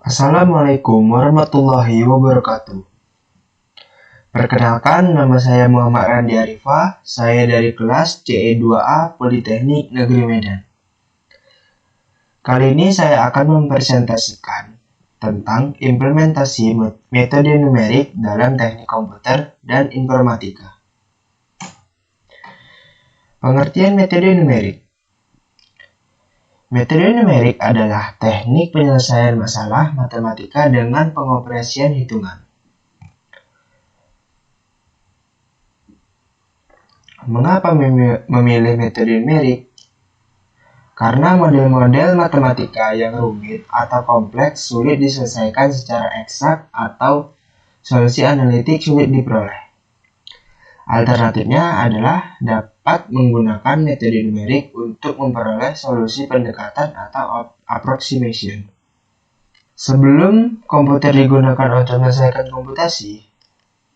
Assalamualaikum warahmatullahi wabarakatuh. Perkenalkan, nama saya Muhammad Randi Arifa. Saya dari kelas CE2A Politeknik Negeri Medan. Kali ini saya akan mempresentasikan tentang implementasi metode numerik dalam teknik komputer dan informatika. Pengertian metode numerik. Metode numerik adalah teknik penyelesaian masalah matematika dengan pengoperasian hitungan. Mengapa memilih metode numerik? Karena model-model matematika yang rumit atau kompleks sulit diselesaikan secara eksak atau solusi analitik sulit diperoleh. Alternatifnya adalah dapat menggunakan metode numerik untuk memperoleh solusi pendekatan atau approximation. Sebelum komputer digunakan untuk menyelesaikan komputasi,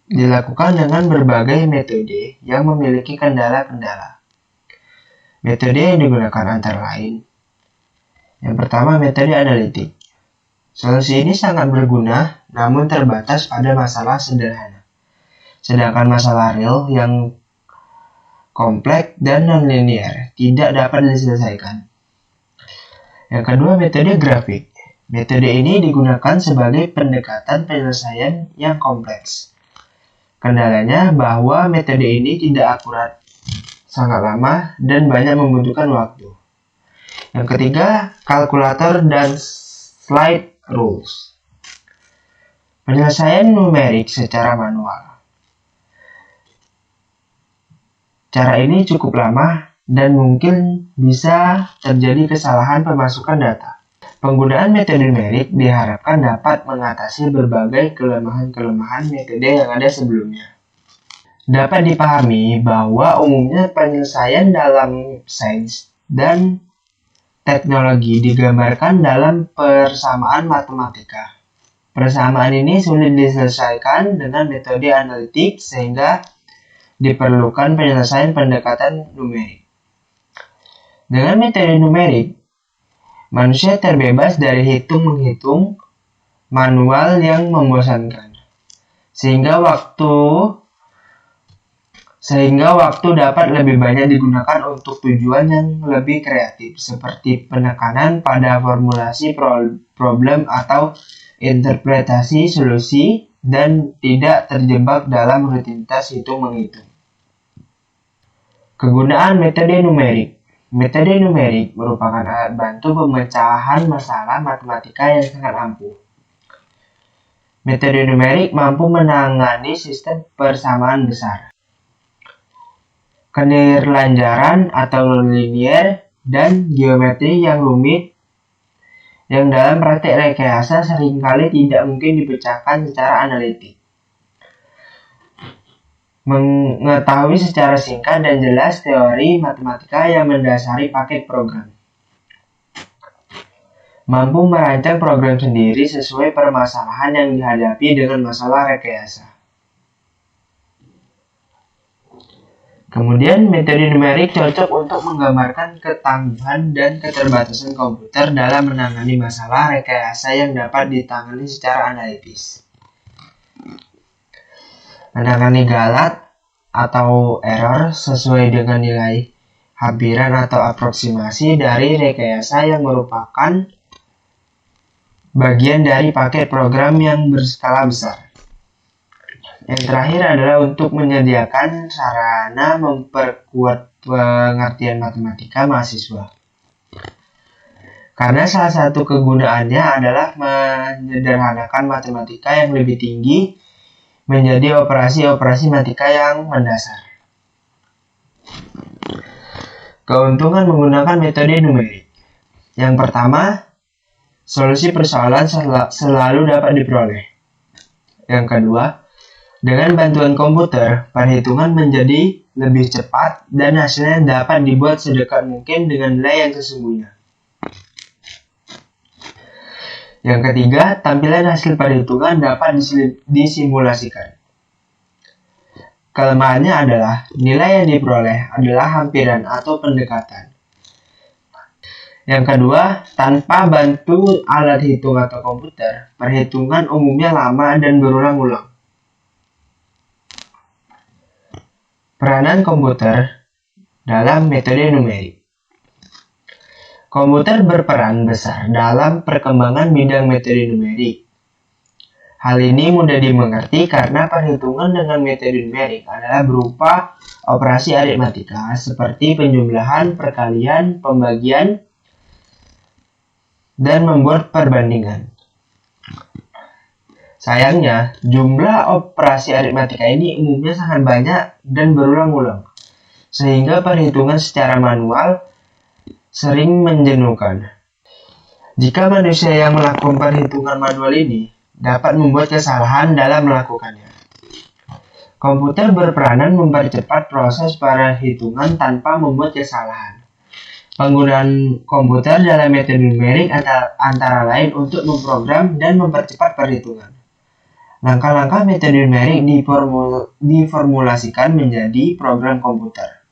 dilakukan dengan berbagai metode yang memiliki kendala-kendala. Metode yang digunakan antara lain. Yang pertama, metode analitik. Solusi ini sangat berguna, namun terbatas pada masalah sederhana. Sedangkan masalah real yang kompleks dan non-linear tidak dapat diselesaikan. Yang kedua, metode grafik. Metode ini digunakan sebagai pendekatan penyelesaian yang kompleks. Kendalanya bahwa metode ini tidak akurat, sangat lama, dan banyak membutuhkan waktu. Yang ketiga, kalkulator dan slide rules. Penyelesaian numerik secara manual. Cara ini cukup lama dan mungkin bisa terjadi kesalahan pemasukan data. Penggunaan metode numerik diharapkan dapat mengatasi berbagai kelemahan-kelemahan metode yang ada sebelumnya. Dapat dipahami bahwa umumnya penyelesaian dalam sains dan teknologi digambarkan dalam persamaan matematika. Persamaan ini sulit diselesaikan dengan metode analitik sehingga diperlukan penyelesaian pendekatan numerik. Dengan metode numerik, manusia terbebas dari hitung-menghitung manual yang membosankan, sehingga waktu dapat lebih banyak digunakan untuk tujuan yang lebih kreatif, seperti penekanan pada formulasi problem atau interpretasi solusi, dan tidak terjebak dalam rutinitas hitung-menghitung. Kegunaan metode numerik. Metode numerik merupakan alat bantu pemecahan masalah matematika yang sangat ampuh. Metode numerik mampu menangani sistem persamaan besar, kenerlanjaran atau linear, dan geometri yang rumit yang dalam praktek rekayasa seringkali tidak mungkin dipecahkan secara analitik. Mengetahui secara singkat dan jelas teori matematika yang mendasari paket program. Mampu merancang program sendiri sesuai permasalahan yang dihadapi dengan masalah rekayasa. Kemudian, metode numerik cocok untuk menggambarkan ketangguhan dan keterbatasan komputer dalam menangani masalah rekayasa yang dapat ditangani secara analitis. Menangani galat atau error sesuai dengan nilai hampiran atau aproksimasi dari rekayasa yang merupakan bagian dari paket program yang berskala besar. Yang terakhir adalah untuk menyediakan sarana memperkuat pengertian matematika mahasiswa. Karena salah satu kegunaannya adalah menyederhanakan matematika yang lebih tinggi menjadi operasi-operasi matematika yang mendasar. Keuntungan menggunakan metode numerik. Yang pertama, solusi persoalan selalu dapat diperoleh. Yang kedua, dengan bantuan komputer, perhitungan menjadi lebih cepat dan hasilnya dapat dibuat sedekat mungkin dengan nilai yang sesungguhnya. Yang ketiga, tampilan hasil perhitungan dapat disimulasikan. Kelemahannya adalah nilai yang diperoleh adalah hampiran atau pendekatan. Yang kedua, tanpa bantu alat hitung atau komputer, perhitungan umumnya lama dan berulang-ulang. Peranan komputer dalam metode numerik. Komputer berperan besar dalam perkembangan bidang metode numerik. Hal ini mudah dimengerti karena perhitungan dengan metode numerik adalah berupa operasi aritmatika seperti penjumlahan, perkalian, pembagian, dan membuat perbandingan. Sayangnya, jumlah operasi aritmatika ini umumnya sangat banyak dan berulang-ulang, sehingga perhitungan secara manual sering menjenuhkan. Jika manusia yang melakukan perhitungan manual ini dapat membuat kesalahan dalam melakukannya. Komputer berperanan mempercepat proses perhitungan tanpa membuat kesalahan. Penggunaan komputer dalam metode numerik antara lain untuk memprogram dan mempercepat perhitungan. Langkah-langkah metode numerik diformulasikan menjadi program komputer.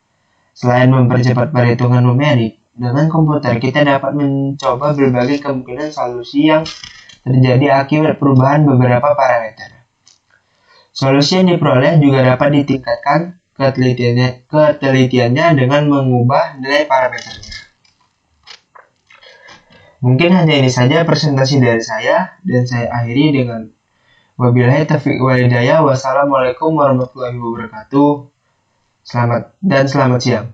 Selain mempercepat perhitungan numerik, dengan komputer kita dapat mencoba berbagai kemungkinan solusi yang terjadi akibat perubahan beberapa parameter. Solusi yang diperoleh juga dapat ditingkatkan ketelitiannya dengan mengubah nilai parameternya. Mungkin hanya ini saja presentasi dari saya, dan saya akhiri dengan wabillahi taufiq wal hidayah. Wassalamualaikum warahmatullahi wabarakatuh. Selamat siang.